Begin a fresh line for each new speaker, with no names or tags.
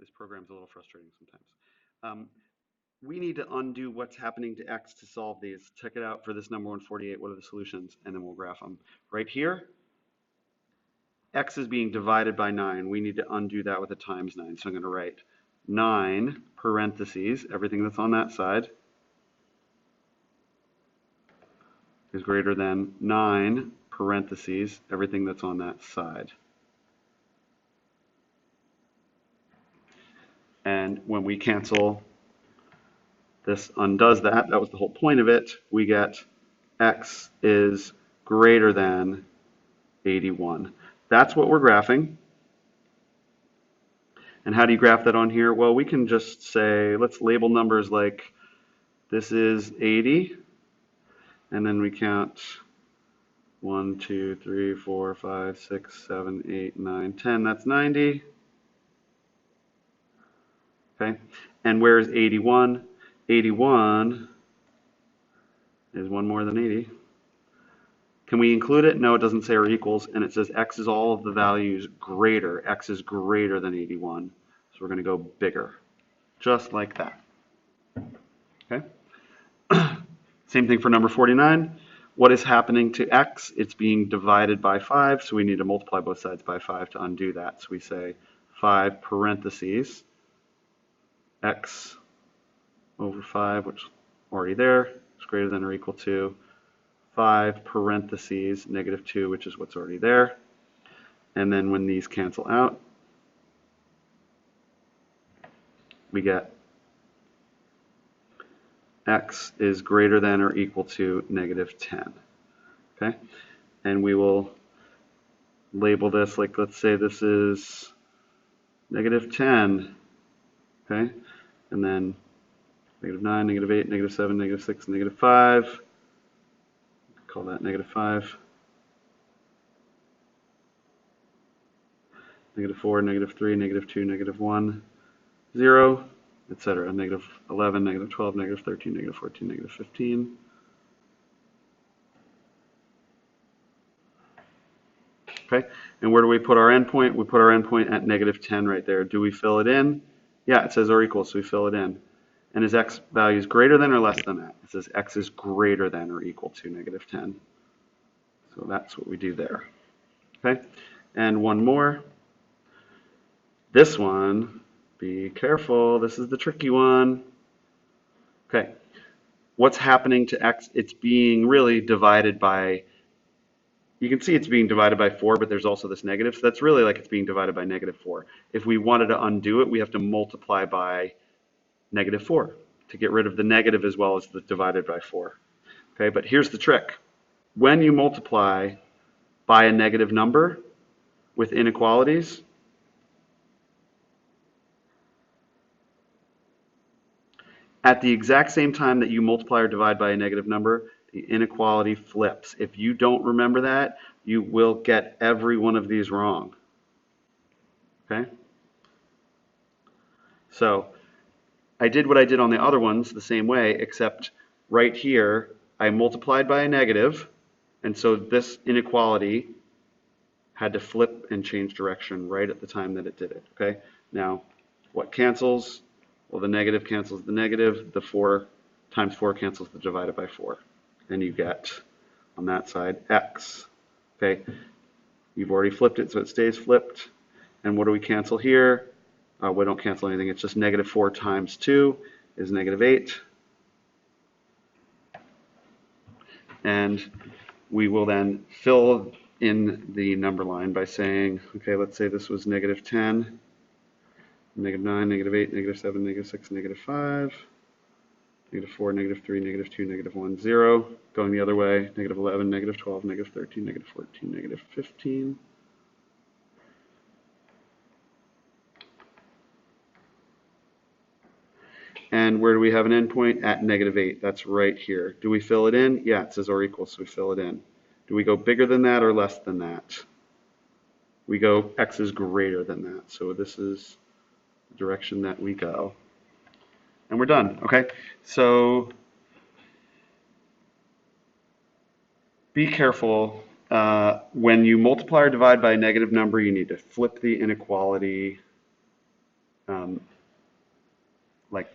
This program's a little frustrating sometimes. Um, we need to undo what's happening to x to solve these. Check it out for this number 148. What are the solutions? And then we'll graph them. Right here, x is being divided by 9. We need to undo that with a times 9. So I'm going to write 9 parentheses, everything that's on that side, is greater than 9 parentheses, everything that's on that side. And when we cancel, this undoes that. That was the whole point of it. We get x is greater than 81. That's what we're graphing. And how do you graph that on here? Well, we can just say, let's label numbers like this is 80. And then we count 1, 2, 3, 4, 5, 6, 7, 8, 9, 10. That's 90. Okay. And where is 81? 81 is one more than 80. Can we include it? No, it doesn't say or equals, and it says x is all of the values greater. X is greater than 81. So we're going to go bigger, just like that. Okay. Same thing for number 49. What is happening to x? It's being divided by 5, so we need to multiply both sides by 5 to undo that. So we say 5 parentheses x over 5, which is already there, is greater than or equal to 5 parentheses negative 2, which is what's already there. And then when these cancel out, we get x is greater than or equal to negative 10. Okay? And we will label this like, let's say this is negative 10. Okay? And then negative 9, negative 8, negative 7, negative 6, negative 5. Call that negative 5. Negative 4, negative 3, negative 2, negative 1, 0, etc. Negative 11, negative 12, negative 13, negative 14, negative 15. Okay, and where do we put our endpoint? We put our endpoint at negative 10 right there. Do we fill it in? Yeah, it says or equal, so we fill it in. And is x values greater than or less than that? It says x is greater than or equal to negative 10. So that's what we do there. Okay, and one more. This one, be careful, this is the tricky one. Okay, what's happening to x? It's being really divided by, you can see it's being divided by 4, but there's also this negative, so that's really like it's being divided by negative 4. If we wanted to undo it, we have to multiply by negative 4 to get rid of the negative as well as the divided by 4. Okay, but here's the trick. When you multiply by a negative number with inequalities, at the exact same time that you multiply or divide by a negative number, the inequality flips. If you don't remember that, you will get every one of these wrong. Okay? So I did what I did on the other ones the same way, except right here, I multiplied by a negative, and so this inequality had to flip and change direction right at the time that it did it. Okay? Now, what cancels? Well, the negative cancels the negative. The 4 times 4 cancels the divided by 4. And you get, on that side, x. Okay, you've already flipped it, so it stays flipped. And what do we cancel here? We don't cancel anything. It's just negative 4 times 2 is negative 8. And we will then fill in the number line by saying, okay, let's say this was negative 10. Negative 9, negative 8, negative 7, negative 6, negative 5, negative 4, negative 3, negative 2, negative 1, 0. Going the other way, negative 11, negative 12, negative 13, negative 14, negative 15. And where do we have an endpoint? At negative 8. That's right here. Do we fill it in? Yeah, it says or equal, so we fill it in. Do we go bigger than that or less than that? We go x is greater than that. So this is direction that we go. And we're done, okay? So be careful. When you multiply or divide by a negative number, you need to flip the inequality like